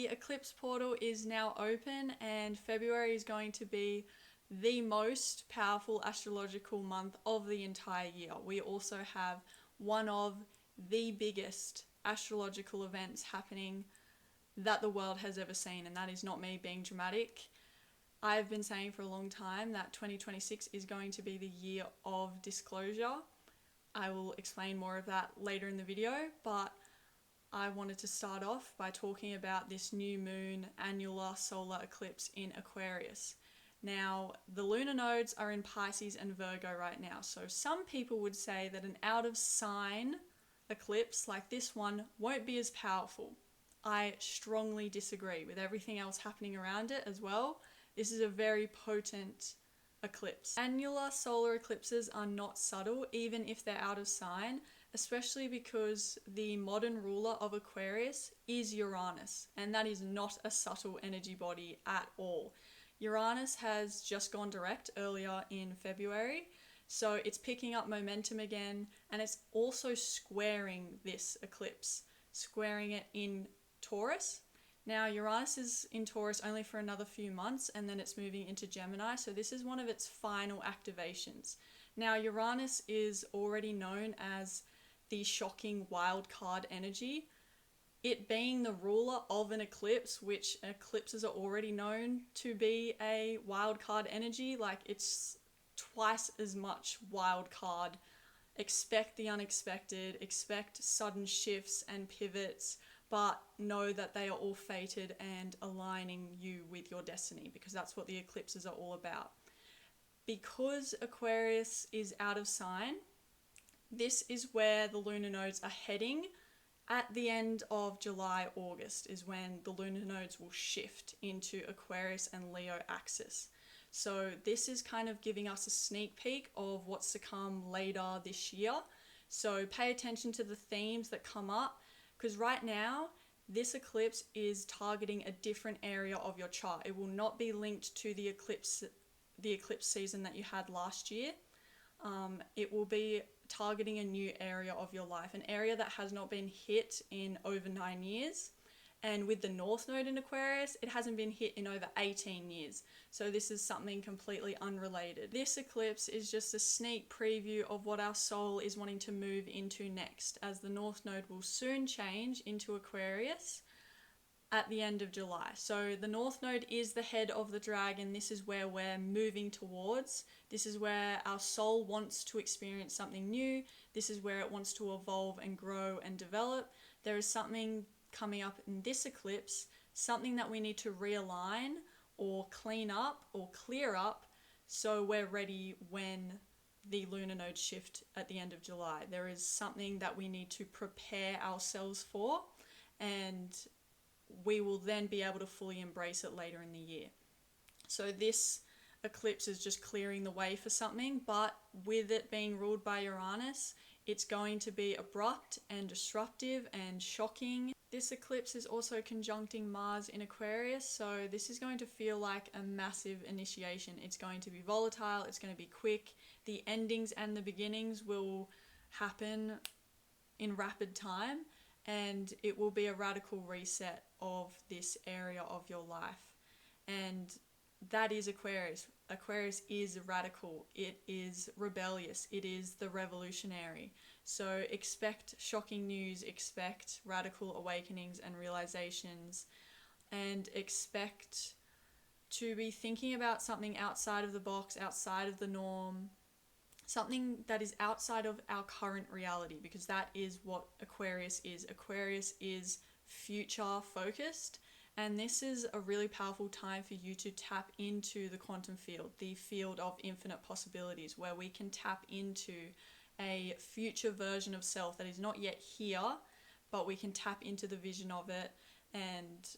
The eclipse portal is now open, and February is going to be the most powerful astrological month of the entire year. We also have one of the biggest astrological events happening that the world has ever seen, and that is not me being dramatic. I've been saying for a long time that 2026 is going to be the year of disclosure. I will explain more of that later in the video, but I wanted to start off by talking about this new moon annular solar eclipse in Aquarius. Now, the lunar nodes are in Pisces and Virgo right now, so some people would say that an out of sign eclipse like this one won't be as powerful. I strongly disagree with everything else happening around it as well. This is a very potent eclipse. Annular solar eclipses are not subtle, even if they're out of sign, especially because the modern ruler of Aquarius is Uranus, and that is not a subtle energy body at all. Uranus has just gone direct earlier in February, so it's picking up momentum again, and it's also squaring this eclipse, squaring it in Taurus. Now, Uranus is in Taurus only for another few months, and then it's moving into Gemini, so this is one of its final activations. Now, Uranus is already known as the shocking wild card energy. It being the ruler of an eclipse, which eclipses are already known to be a wild card energy, like it's twice as much wild card. Expect the unexpected, expect sudden shifts and pivots, but know that they are all fated and aligning you with your destiny, because that's what the eclipses are all about. Because Aquarius is out of sign, this is where the lunar nodes are heading. At the end of July, August is when the lunar nodes will shift into Aquarius and Leo axis. So this is kind of giving us a sneak peek of what's to come later this year. So pay attention to the themes that come up, because right now this eclipse is targeting a different area of your chart. It will not be linked to the eclipse season that you had last year. It will be targeting a new area of your life, an area that has not been hit in over 9 years. And with the North Node in Aquarius, it hasn't been hit in over 18 years. So this is something completely unrelated. This eclipse is just a sneak preview of what our soul is wanting to move into next, as the North Node will soon change into Aquarius at the end of July. So the North Node is the head of the dragon. This is where we're moving towards. This is where our soul wants to experience something new. This is where it wants to evolve and grow and develop. There is something coming up in this eclipse, something that we need to realign or clean up or clear up, so we're ready when the lunar nodes shift at the end of July. There is something that we need to prepare ourselves for, and we will then be able to fully embrace it later in the year. So this eclipse is just clearing the way for something, but with it being ruled by Uranus, it's going to be abrupt and disruptive and shocking. This eclipse is also conjuncting Mars in Aquarius, so this is going to feel like a massive initiation. It's going to be volatile, it's going to be quick. The endings and the beginnings will happen in rapid time, and it will be a radical reset of this area of your life. And that is Aquarius. Aquarius is radical, it is rebellious, it is the revolutionary. So expect shocking news, expect radical awakenings and realizations, and expect to be thinking about something outside of the box, outside of the norm, something that is outside of our current reality, because that is what Aquarius is. Aquarius is future focused, and this is a really powerful time for you to tap into the quantum field, the field of infinite possibilities, where we can tap into a future version of self that is not yet here, but we can tap into the vision of it and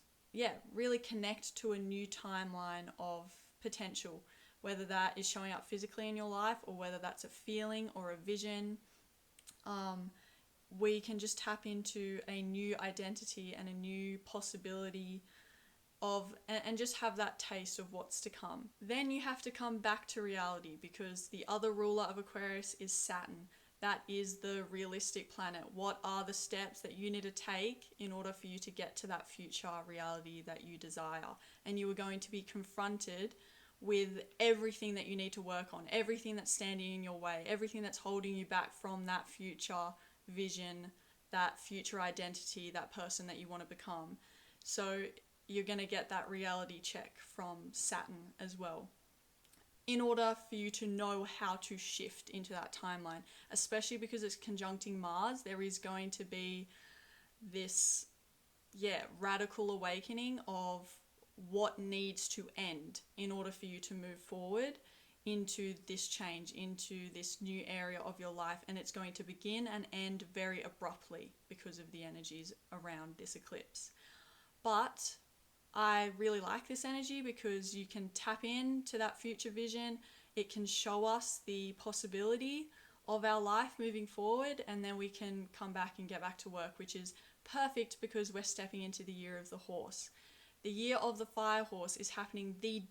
really connect to a new timeline of potential, whether that is showing up physically in your life or whether that's a feeling or a vision. We can just tap into a new identity and a new possibility of, and just have that taste of what's to come. Then you have to come back to reality, because the other ruler of Aquarius is Saturn. that is the realistic planet. What are the steps that you need to take in order for you to get to that future reality that you desire? And you are going to be confronted with everything that you need to work on, everything that's standing in your way, everything that's holding you back from that future vision, that future identity, that person that you want to become. So you're going to get that reality check from Saturn as well, in order for you to know how to shift into that timeline, especially because it's conjuncting Mars. There is going to be this, radical awakening of what needs to end in order for you to move forward into this change, into this new area of your life. And it's going to begin and end very abruptly because of the energies around this eclipse. But I really like this energy because you can tap into that future vision. It can show us the possibility of our life moving forward, and then we can come back and get back to work, which is perfect because we're stepping into the year of the horse. The year of the fire horse is happening the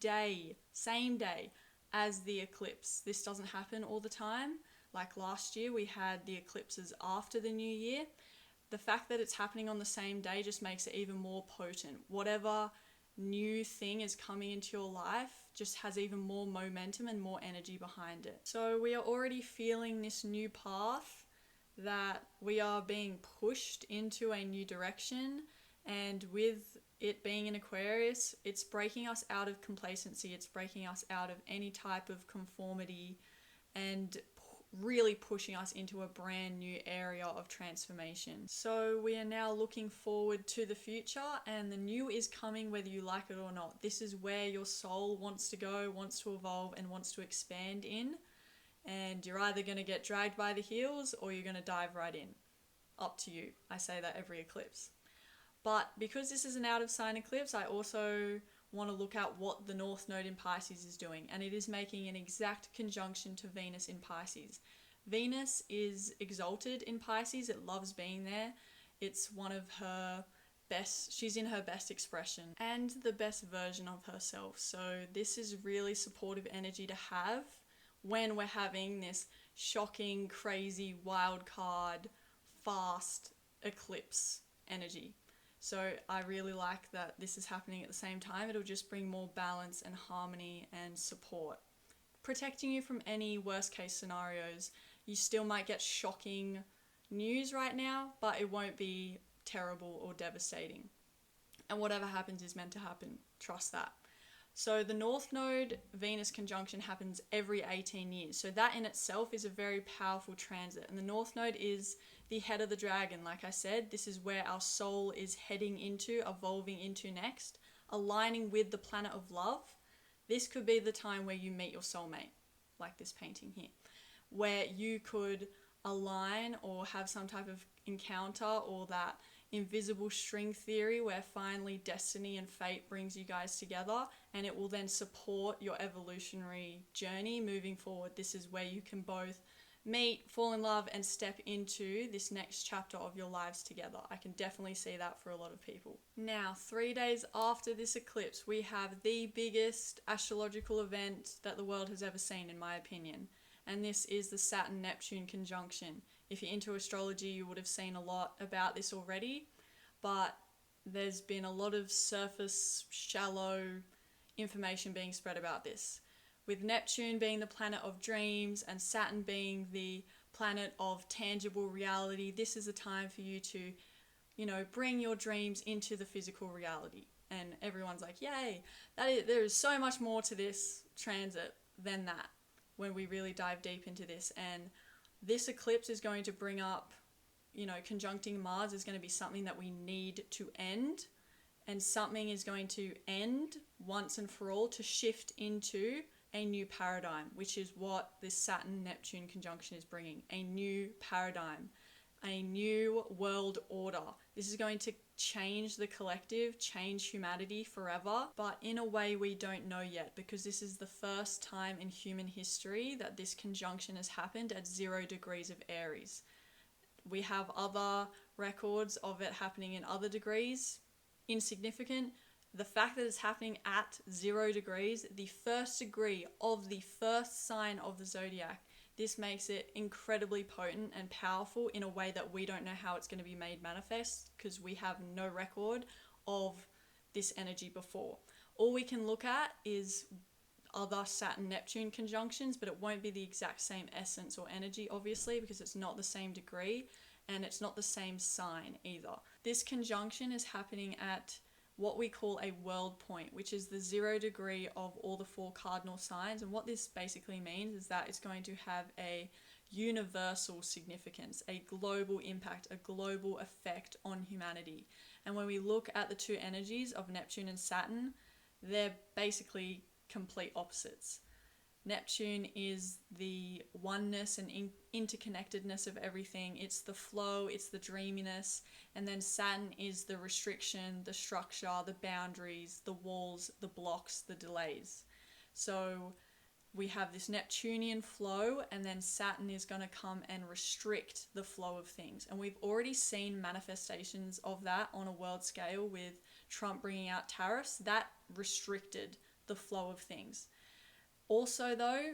same day as the eclipse. This doesn't happen all the time. Like last year, we had the eclipses after the new year. The fact that it's happening on the same day just makes it even more potent. Whatever new thing is coming into your life just has even more momentum and more energy behind it. So we are already feeling this new path, that we are being pushed into a new direction. And with it being in Aquarius, it's breaking us out of complacency. It's breaking us out of any type of conformity and really pushing us into a brand new area of transformation. So we are now looking forward to the future, and the new is coming whether you like it or not. This is where your soul wants to go, wants to evolve, and wants to expand in. And you're either going to get dragged by the heels or you're going to dive right in. Up to you. I say that every eclipse. But because this is an out of sign eclipse, I also want to look at what the North Node in Pisces is doing, and it is making an exact conjunction to Venus in Pisces. Venus is exalted in Pisces. It loves being there. It's one of her best, she's in her best expression and the best version of herself. So this is really supportive energy to have when we're having this shocking, crazy, wild card, fast eclipse energy. So I really like that this is happening at the same time. It'll just bring more balance and harmony and support, protecting you from any worst case scenarios. You still might get shocking news right now, but it won't be terrible or devastating. And whatever happens is meant to happen. Trust that. So the North Node Venus conjunction happens every 18 years. So that in itself is a very powerful transit. And the North Node is the head of the dragon. Like I said, this is where our soul is heading into, evolving into next, aligning with the planet of love. This could be the time where you meet your soulmate, like this painting here, where you could align or have some type of encounter, or that invisible string theory where finally destiny and fate brings you guys together, and it will then support your evolutionary journey moving forward. This is where you can both meet, fall in love, and step into this next chapter of your lives together. I can definitely see that for a lot of people. Now, 3 days after this eclipse, we have the biggest astrological event that the world has ever seen, in my opinion. And this is the Saturn-Neptune conjunction. If you're into astrology, you would have seen a lot about this already, but there's been a lot of surface, shallow information being spread about this. With Neptune being the planet of dreams and Saturn being the planet of tangible reality, this is a time for you to, bring your dreams into the physical reality. And everyone's like, yay, there is so much more to this transit than that when we really dive deep into this. And this eclipse is going to bring up, conjuncting Mars is going to be something that we need to end, and something is going to end once and for all to shift into a new paradigm, which is what this Saturn-Neptune conjunction is bringing. A new paradigm, a new world order. This is going to change the collective, change humanity forever, but in a way we don't know yet, because this is the first time in human history that this conjunction has happened at 0 degrees of Aries. We have other records of it happening in other degrees, insignificant. The fact that it's happening at 0 degrees, the first degree of the first sign of the zodiac, This makes it incredibly potent and powerful in a way that we don't know how it's going to be made manifest, because we have no record of this energy before. All we can look at is other Saturn-Neptune conjunctions, but it won't be the exact same essence or energy, obviously, because it's not the same degree and it's not the same sign either. This conjunction is happening at what we call a world point, which is the 0 degree of all the 4 cardinal signs. And what this basically means is that it's going to have a universal significance, a global impact, a global effect on humanity. And when we look at the two energies of Neptune and Saturn, they're basically complete opposites. Neptune is the oneness and interconnectedness of everything. It's the flow, it's the dreaminess. And then Saturn is the restriction, the structure, the boundaries, the walls, the blocks, the delays. So we have this Neptunian flow, and then Saturn is going to come and restrict the flow of things. And we've already seen manifestations of that on a world scale with Trump bringing out tariffs. That restricted the flow of things. Also though,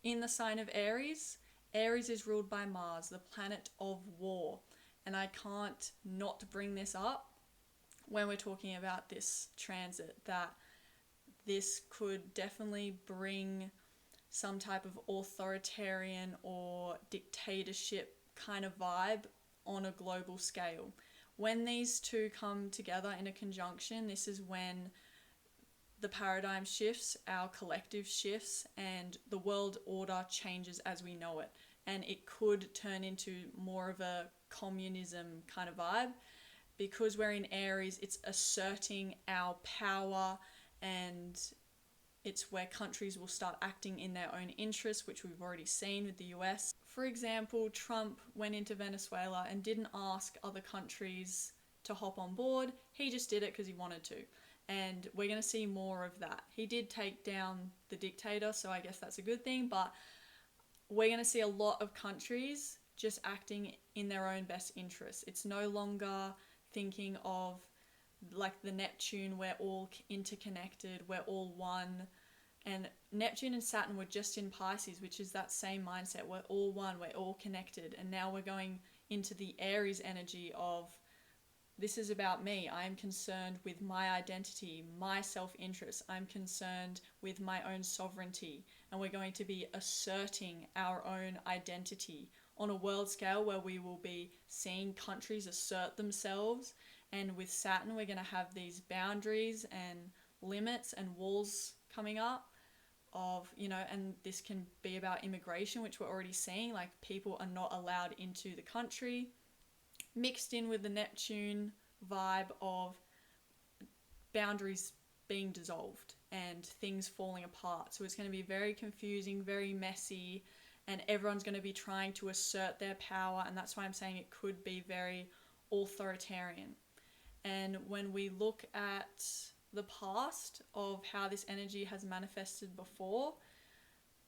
in the sign of Aries, Aries is ruled by Mars, the planet of war. And I can't not bring this up when we're talking about this transit, that this could definitely bring some type of authoritarian or dictatorship kind of vibe on a global scale. When these two come together in a conjunction, this is when the paradigm shifts, our collective shifts, and the world order changes as we know it. And it could turn into more of a communism kind of vibe. Because we're in Aries, it's asserting our power, and it's where countries will start acting in their own interests, which we've already seen with the US. For example, Trump went into Venezuela and didn't ask other countries to hop on board. He just did it because he wanted to. And we're going to see more of that. He did take down the dictator, so I guess that's a good thing, but we're going to see a lot of countries just acting in their own best interests. It's no longer thinking of like the Neptune, we're all interconnected, we're all one. And Neptune and Saturn were just in Pisces, which is that same mindset. We're all one, we're all connected. And now we're going into the Aries energy of, this is about me. I am concerned with my identity, my self-interest. I'm concerned with my own sovereignty. And we're going to be asserting our own identity on a world scale where we will be seeing countries assert themselves. And with Saturn, we're going to have these boundaries and limits and walls coming up of, and this can be about immigration, which we're already seeing, like people are not allowed into the country, mixed in with the Neptune vibe of boundaries being dissolved and things falling apart. So it's going to be very confusing, very messy, and everyone's going to be trying to assert their power, and that's why I'm saying it could be very authoritarian. And when we look at the past of how this energy has manifested before,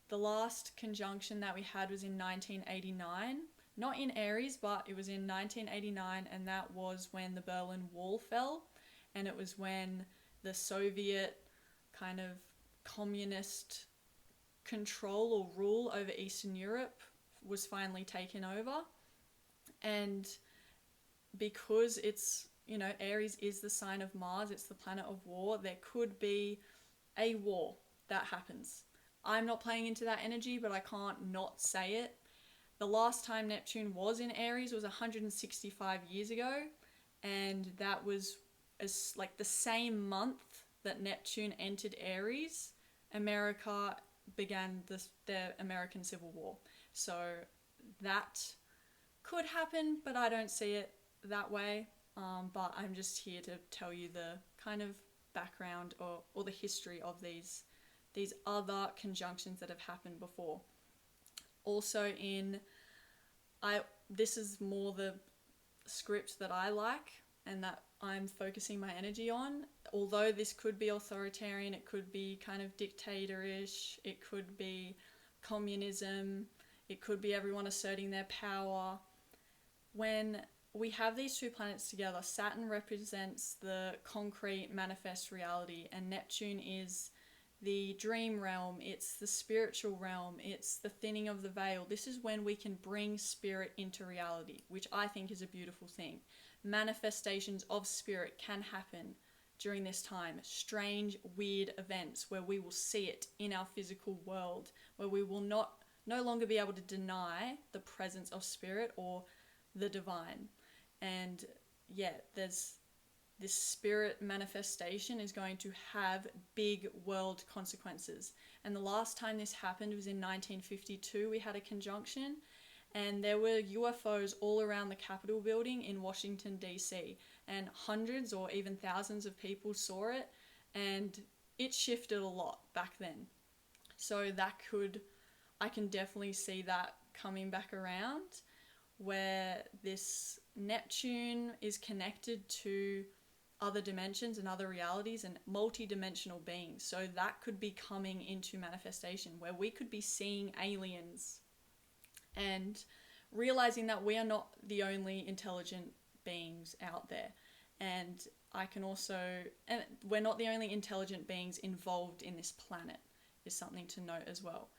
the last conjunction that we had was in 1989. Not in Aries, but it was in 1989, and that was when the Berlin Wall fell, and it was when the Soviet kind of communist control or rule over Eastern Europe was finally taken over. And because it's, Aries is the sign of Mars, it's the planet of war, there could be a war that happens. I'm not playing into that energy, but I can't not say it. The last time Neptune was in Aries was 165 years ago, and that was like the same month that Neptune entered Aries, America began the American Civil War. So that could happen, but I don't see it that way. But I'm just here to tell you the kind of background or the history of these other conjunctions that have happened before. Also this is more the script that I like and that I'm focusing my energy on. Although this could be authoritarian, it could be kind of dictatorish, it could be communism, it could be everyone asserting their power. When we have these two planets together, Saturn represents the concrete manifest reality, and Neptune is the dream realm, it's the spiritual realm, it's the thinning of the veil. This is when we can bring spirit into reality, which I think is a beautiful thing. Manifestations of spirit can happen during this time. Strange, weird events where we will see it in our physical world, where we will no longer be able to deny the presence of spirit or the divine. And yeah, there's this spirit manifestation is going to have big world consequences. And the last time this happened was in 1952. We had a conjunction, and there were UFOs all around the Capitol building in Washington, D.C., and hundreds or even thousands of people saw it, and it shifted a lot back then. So I can definitely see that coming back around, where this Neptune is connected to other dimensions and other realities and multi-dimensional beings. So that could be coming into manifestation, where we could be seeing aliens and realizing that we are not the only intelligent beings out there. And we're not the only intelligent beings involved in this planet, is something to note as well.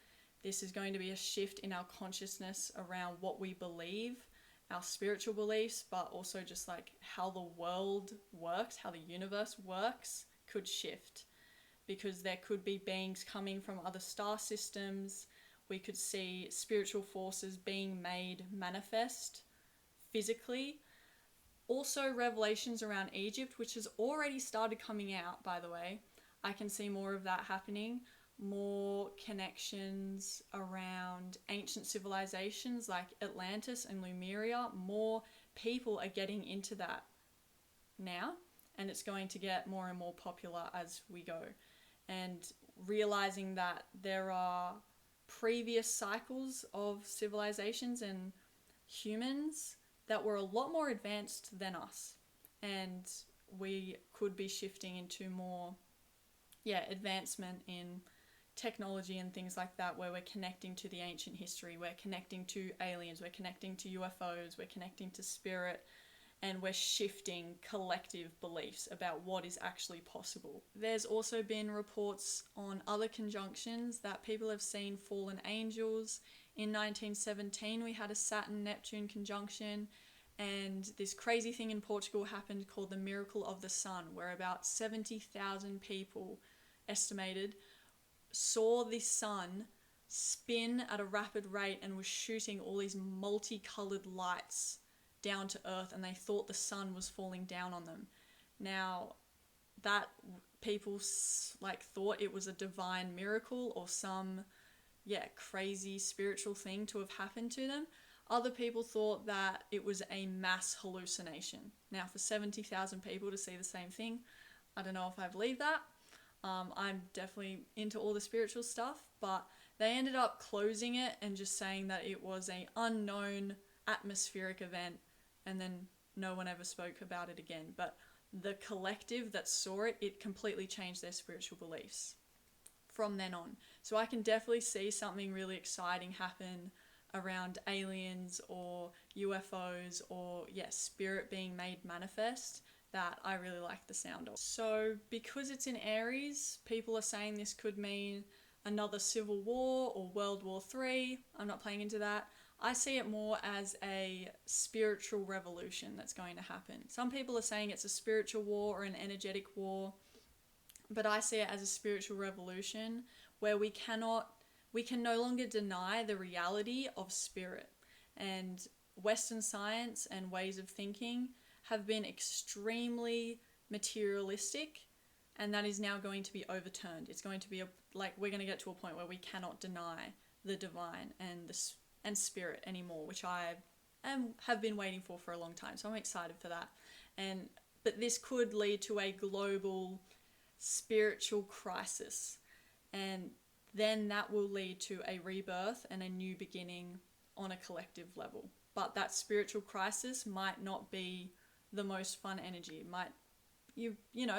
This is going to be a shift in our consciousness around what we believe, our spiritual beliefs, but also just like how the world works, how the universe works could shift, because there could be beings coming from other star systems. We could see spiritual forces being made manifest physically. Also, revelations around Egypt, which has already started coming out, by the way. I can see more of that happening. More connections around ancient civilizations like Atlantis and Lemuria. More people are getting into that now, and it's going to get more and more popular as we go. And realizing that there are previous cycles of civilizations and humans that were a lot more advanced than us, and we could be shifting into more advancement in technology and things like that, where we're connecting to the ancient history, we're connecting to aliens, we're connecting to UFOs, we're connecting to spirit, and we're shifting collective beliefs about what is actually possible. There's also been reports on other conjunctions that people have seen fallen angels. In 1917 we had a Saturn-Neptune conjunction, and this crazy thing in Portugal happened called the Miracle of the Sun, where about 70,000 people estimated saw the sun spin at a rapid rate and was shooting all these multicolored lights down to earth, and they thought the sun was falling down on them. Now, that people thought it was a divine miracle or some crazy spiritual thing to have happened to them. Other people thought that it was a mass hallucination. Now, for 70,000 people to see the same thing, I don't know if I believe that. I'm definitely into all the spiritual stuff, but they ended up closing it and just saying that it was an unknown atmospheric event, and then no one ever spoke about it again. But the collective that saw it, it completely changed their spiritual beliefs from then on. So I can definitely see something really exciting happen around aliens or UFOs or spirit being made manifest, that I really like the sound of. So because it's in Aries, people are saying this could mean another civil war or World War III. I'm not playing into that. I see it more as a spiritual revolution that's going to happen. Some people are saying it's a spiritual war or an energetic war, but I see it as a spiritual revolution where we can no longer deny the reality of spirit. And Western science and ways of thinking have been extremely materialistic, and that is now going to be overturned. It's going to be we're going to get to a point where we cannot deny the divine and spirit anymore, which I have been waiting for a long time. So I'm excited for that. But this could lead to a global spiritual crisis, and then that will lead to a rebirth and a new beginning on a collective level. But that spiritual crisis might not be the most fun energy. It might,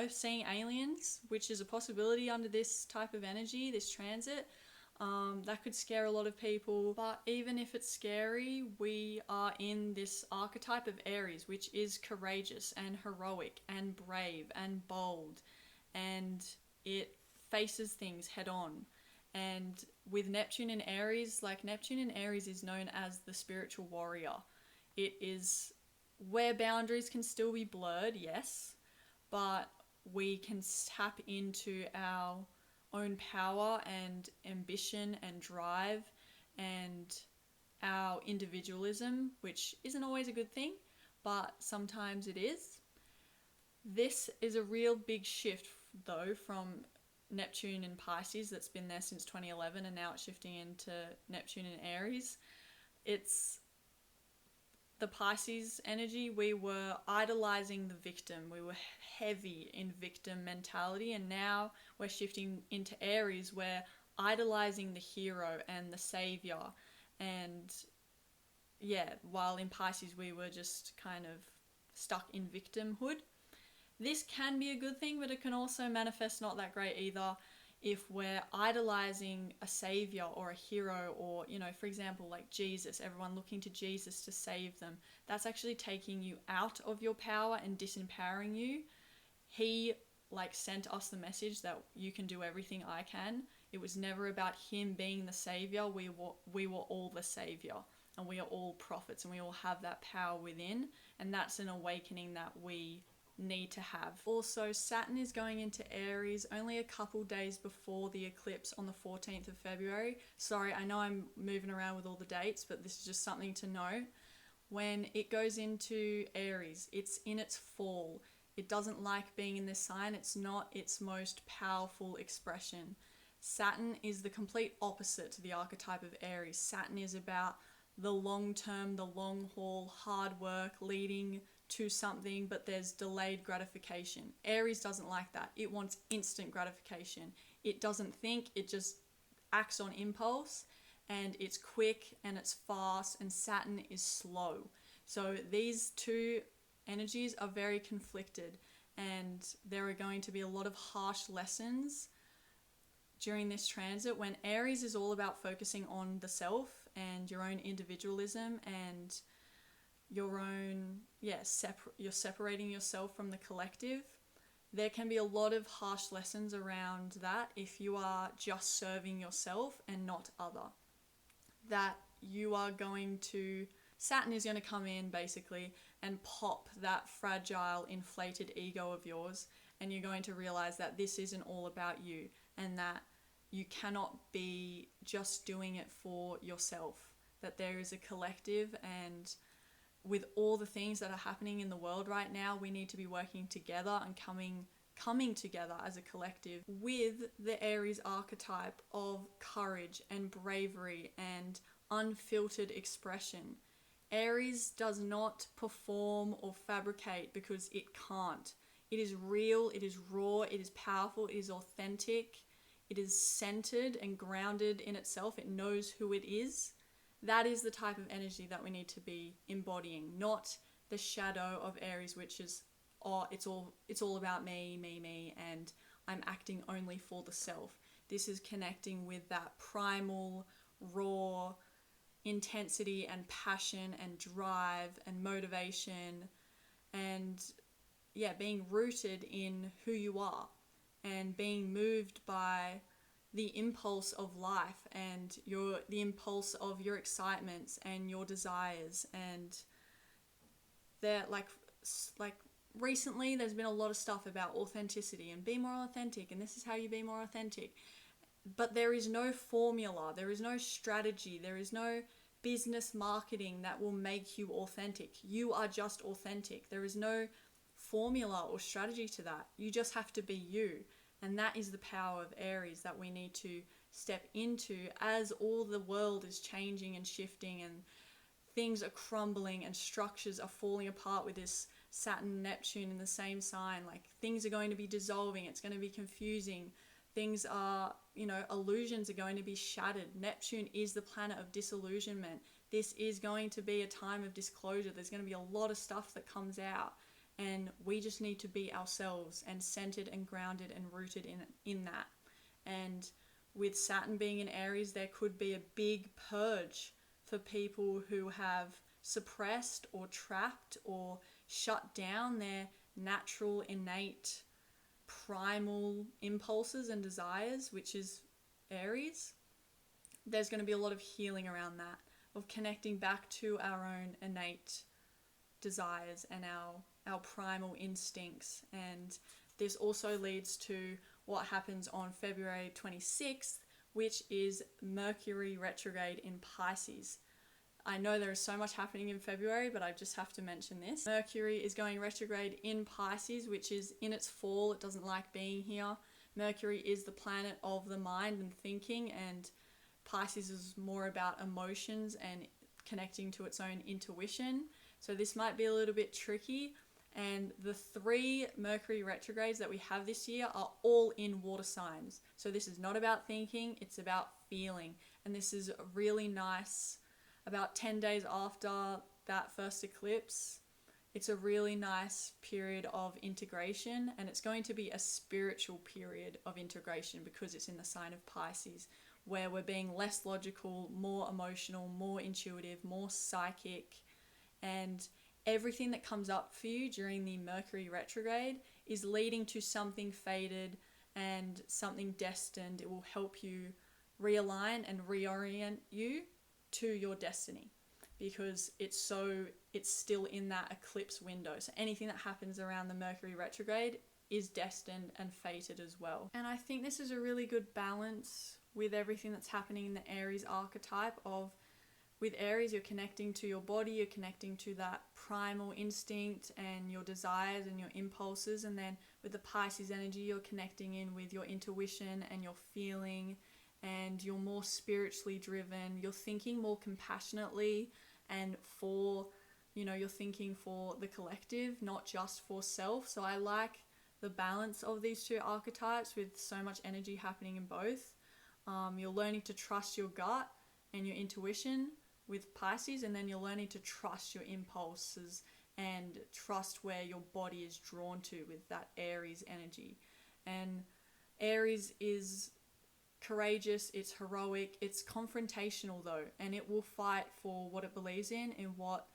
seeing aliens, which is a possibility under this type of energy, this transit, that could scare a lot of people. But even if it's scary, we are in this archetype of Aries, which is courageous and heroic and brave and bold, and it faces things head on. And with Neptune in Aries, like Neptune in Aries is known as the spiritual warrior. It is where boundaries can still be blurred, yes, but we can tap into our own power and ambition and drive and our individualism, which isn't always a good thing, but sometimes it is. This is a real big shift, though, from Neptune in Pisces that's been there since 2011, and now it's shifting into Neptune in Aries. It's the Pisces energy. We were idolizing the victim. We were heavy in victim mentality, and now we're shifting into Aries. We're idolizing the hero and the savior. And yeah, while in Pisces we were just kind of stuck in victimhood. This can be a good thing, but it can also manifest not that great either if we're idolizing a savior or a hero, or, you know, for example, like Jesus, everyone looking to Jesus to save them. That's actually taking you out of your power and disempowering you. He sent us the message that you can do everything I can. It was never about him being the savior. We were all the savior, and we are all prophets, and we all have that power within, and that's an awakening that we need to have. Also, Saturn is going into Aries only a couple days before the eclipse on the 14th of February. Sorry, I know I'm moving around with all the dates, but this is just something to know. When it goes into Aries, it's in its fall. It doesn't like being in this sign. It's not its most powerful expression. Saturn is the complete opposite to the archetype of Aries. Saturn is about the long term, the long haul, hard work, leading to something, but there's delayed gratification. Aries doesn't like that. It wants instant gratification. It doesn't think, it just acts on impulse, and it's quick and it's fast, and Saturn is slow. So these two energies are very conflicted, and there are going to be a lot of harsh lessons during this transit, when Aries is all about focusing on the self and your own individualism and your own, you're separating yourself from the collective. There can be a lot of harsh lessons around that if you are just serving yourself and not other. That you are going to, Saturn is going to come in basically and pop that fragile, inflated ego of yours, and you're going to realize that this isn't all about you, and that you cannot be just doing it for yourself, that there is a collective, and with all the things that are happening in the world right now, we need to be working together and coming together as a collective with the Aries archetype of courage and bravery and unfiltered expression. Aries does not perform or fabricate because it can't. It is real, it is raw, it is powerful, it is authentic, it is centered and grounded in itself. It knows who it is. That is the type of energy that we need to be embodying, not the shadow of Aries, which is, it's all about me, and I'm acting only for the self. This is connecting with that primal, raw intensity and passion and drive and motivation, and being rooted in who you are and being moved by the impulse of life and the impulse of your excitements and your desires. And they're like recently there's been a lot of stuff about authenticity and be more authentic, and this is how you be more authentic. But there is no formula, there is no strategy, there is no business marketing that will make you authentic. You are just authentic. There is no formula or strategy to that. You just have to be you. And that is the power of Aries that we need to step into as all the world is changing and shifting, and things are crumbling and structures are falling apart with this Saturn, Neptune in the same sign. Like, things are going to be dissolving. It's going to be confusing. Things are, illusions are going to be shattered. Neptune is the planet of disillusionment. This is going to be a time of disclosure. There's going to be a lot of stuff that comes out. And we just need to be ourselves and centered and grounded and rooted in that. And with Saturn being in Aries, there could be a big purge for people who have suppressed or trapped or shut down their natural, innate primal impulses and desires, which is Aries, there's going to be a lot of healing around that, of connecting back to our own innate desires and our primal instincts. And this also leads to what happens on February 26th, which is Mercury retrograde in Pisces. I know there is so much happening in February, but I just have to mention this. Mercury is going retrograde in Pisces, which is in its fall. It doesn't like being here. Mercury is the planet of the mind and thinking, and Pisces is more about emotions and connecting to its own intuition. So this might be a little bit tricky. And the 3 Mercury retrogrades that we have this year are all in water signs. So this is not about thinking, it's about feeling. And this is really nice. About 10 days after that first eclipse, it's a really nice period of integration, and it's going to be a spiritual period of integration because it's in the sign of Pisces, where we're being less logical, more emotional, more intuitive, more psychic, and everything that comes up for you during the Mercury retrograde is leading to something fated and something destined. It will help you realign and reorient you to your destiny, because it's still in that eclipse window. So anything that happens around the Mercury retrograde is destined and fated as well. And I think this is a really good balance with everything that's happening in the Aries archetype of, with Aries, you're connecting to your body, you're connecting to that primal instinct and your desires and your impulses. And then with the Pisces energy, you're connecting in with your intuition and your feeling, and you're more spiritually driven. You're thinking more compassionately and you're thinking for the collective, not just for self. So I like the balance of these 2 archetypes with so much energy happening in both. You're learning to trust your gut and your intuition with Pisces, and then you're learning to trust your impulses and trust where your body is drawn to with that Aries energy. And Aries is courageous, it's heroic, it's confrontational though, and it will fight for what it believes in and what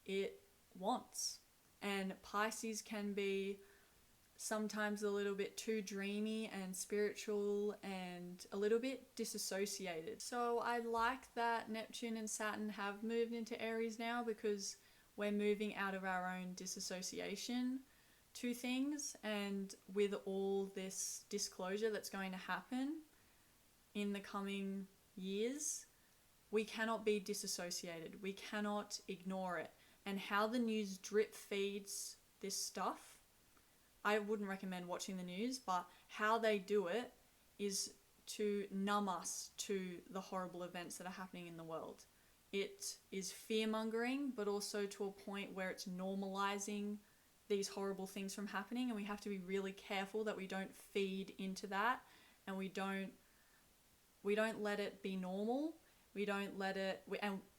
it wants. And Pisces can be sometimes a little bit too dreamy and spiritual and a little bit disassociated. So I like that Neptune and Saturn have moved into Aries now, because we're moving out of our own disassociation to things. And with all this disclosure that's going to happen in the coming years, we cannot be disassociated. We cannot ignore it. And how the news drip feeds this stuff, I wouldn't recommend watching the news, but how they do it is to numb us to the horrible events that are happening in the world. It is fear-mongering, but also to a point where it's normalizing these horrible things from happening, and we have to be really careful that we don't feed into that, and we don't let it be normal. We don't let it,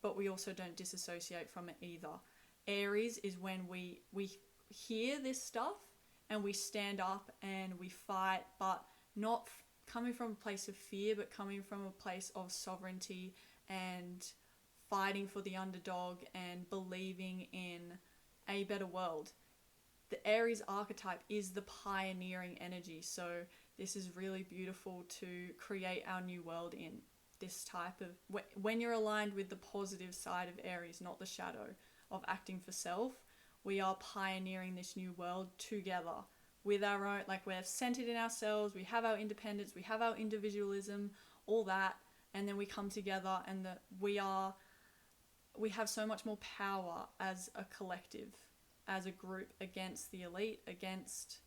but we also don't disassociate from it either. Aries is when we hear this stuff and we stand up and we fight, but not coming from a place of fear, but coming from a place of sovereignty and fighting for the underdog and believing in a better world. The Aries archetype is the pioneering energy, so this is really beautiful to create our new world in. This type of, when you're aligned with the positive side of Aries, not the shadow of acting for self, we are pioneering this new world together with our own, we're centered in ourselves, we have our independence, we have our individualism, all that, and then we come together and we have so much more power as a collective, as a group, against the elite, against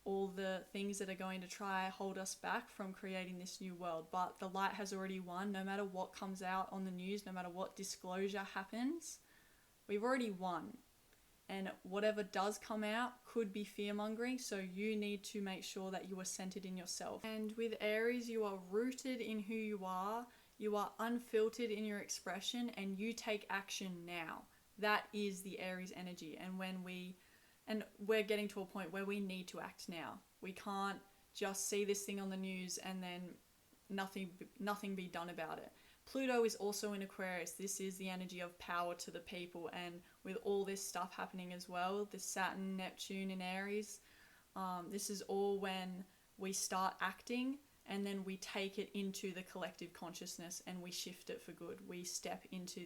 all the things that are going to try hold us back from creating this new world. But the light has already won. No matter what comes out on the news, no matter what disclosure happens, we've already won. And whatever does come out could be fear-mongering, so you need to make sure that you are centered in yourself. And with Aries, you are rooted in who you are unfiltered in your expression, and you take action now. That is the Aries energy. And we're getting to a point where we need to act now. We can't just see this thing on the news and then nothing be done about it. Pluto is also in Aquarius. This is the energy of power to the people, and with all this stuff happening as well, the Saturn, Neptune in Aries, This is all when we start acting, and then we take it into the collective consciousness and we shift it for good. We step into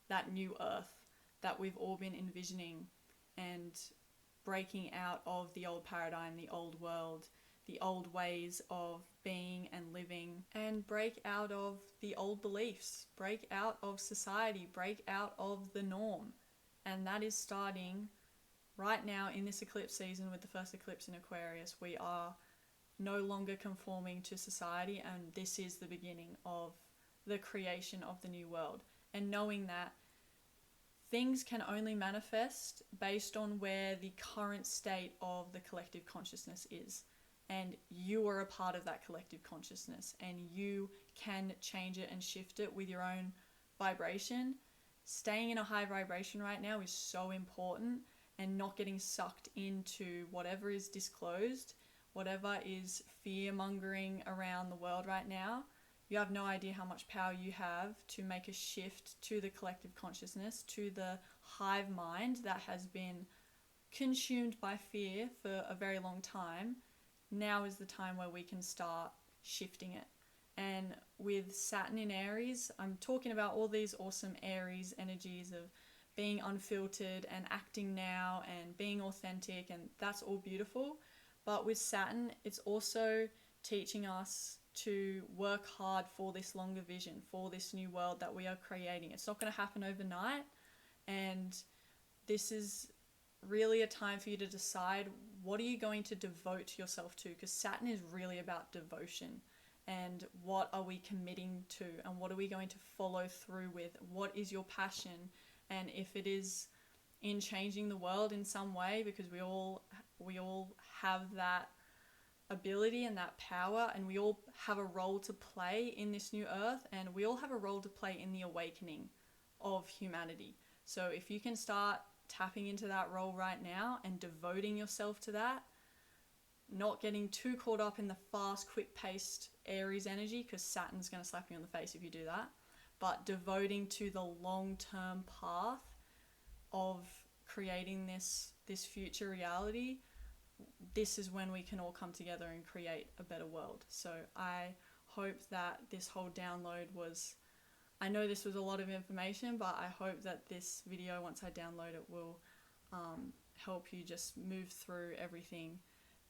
that new earth that we've all been envisioning, and breaking out of the old paradigm, the old world, the old ways of being and living, and break out of the old beliefs, break out of society, break out of the norm. And that is starting right now in this eclipse season with the first eclipse in Aquarius. We are no longer conforming to society, and this is the beginning of the creation of the new world. And knowing that things can only manifest based on where the current state of the collective consciousness is. And you are a part of that collective consciousness, and you can change it and shift it with your own vibration. Staying in a high vibration right now is so important, and not getting sucked into whatever is disclosed, whatever is fear-mongering around the world right now. You have no idea how much power you have to make a shift to the collective consciousness, to the hive mind that has been consumed by fear for a very long time. Now is the time where we can start shifting it. And with Saturn in Aries, I'm talking about all these awesome Aries energies of being unfiltered and acting now and being authentic, and that's all beautiful. But with Saturn, it's also teaching us to work hard for this longer vision, for this new world that we are creating. It's not going to happen overnight, and this is really a time for you to decide, what are you going to devote yourself to? Because Saturn is really about devotion, and what are we committing to, and what are we going to follow through with? What is your passion? And if it is in changing the world in some way, because we all have that ability and that power, and we all have a role to play in this new earth, and we all have a role to play in the awakening of humanity. So if you can start tapping into that role right now and devoting yourself to that, not getting too caught up in the fast, quick-paced Aries energy, because Saturn's going to slap you on the face if you do that, but devoting to the long-term path of creating this future reality, this is when we can all come together and create a better world. So I hope that this whole download was, I know this was a lot of information, but I hope that this video, once I download it, will help you just move through everything.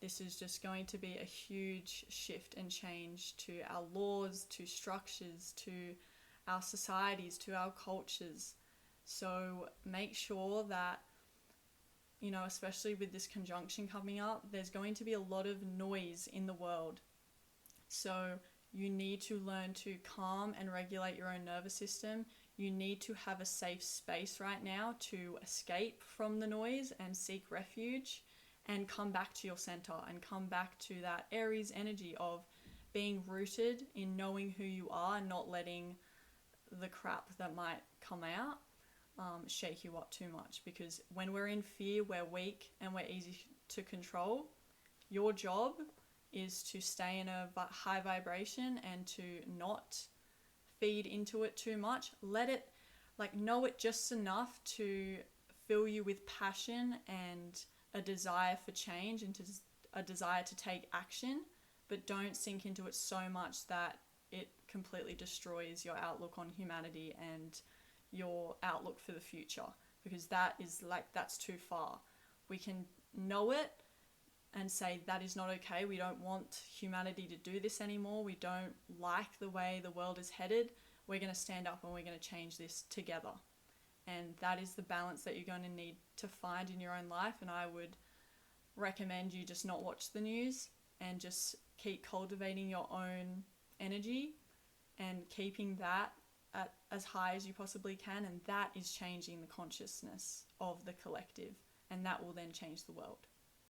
This is just going to be a huge shift and change to our laws, to structures, to our societies, to our cultures. So make sure that, you know, especially with this conjunction coming up, there's going to be a lot of noise in the world. So you need to learn to calm and regulate your own nervous system. You need to have a safe space right now to escape from the noise and seek refuge, and come back to your center and come back to that Aries energy of being rooted in knowing who you are and not letting the crap that might come out shake you up too much. Because when we're in fear, we're weak and we're easy to control. Your job is to stay in a high vibration and to not feed into it too much. Let it, know it just enough to fill you with passion and a desire for change and a desire to take action, but don't sink into it so much that it completely destroys your outlook on humanity and your outlook for the future, because that's too far. We can know it and say that is not okay. We don't want humanity to do this anymore. We don't like the way the world is headed. We're going to stand up and we're going to change this together. And that is the balance that you're going to need to find in your own life. And I would recommend you just not watch the news and just keep cultivating your own energy and keeping that at as high as you possibly can. And that is changing the consciousness of the collective. And that will then change the world.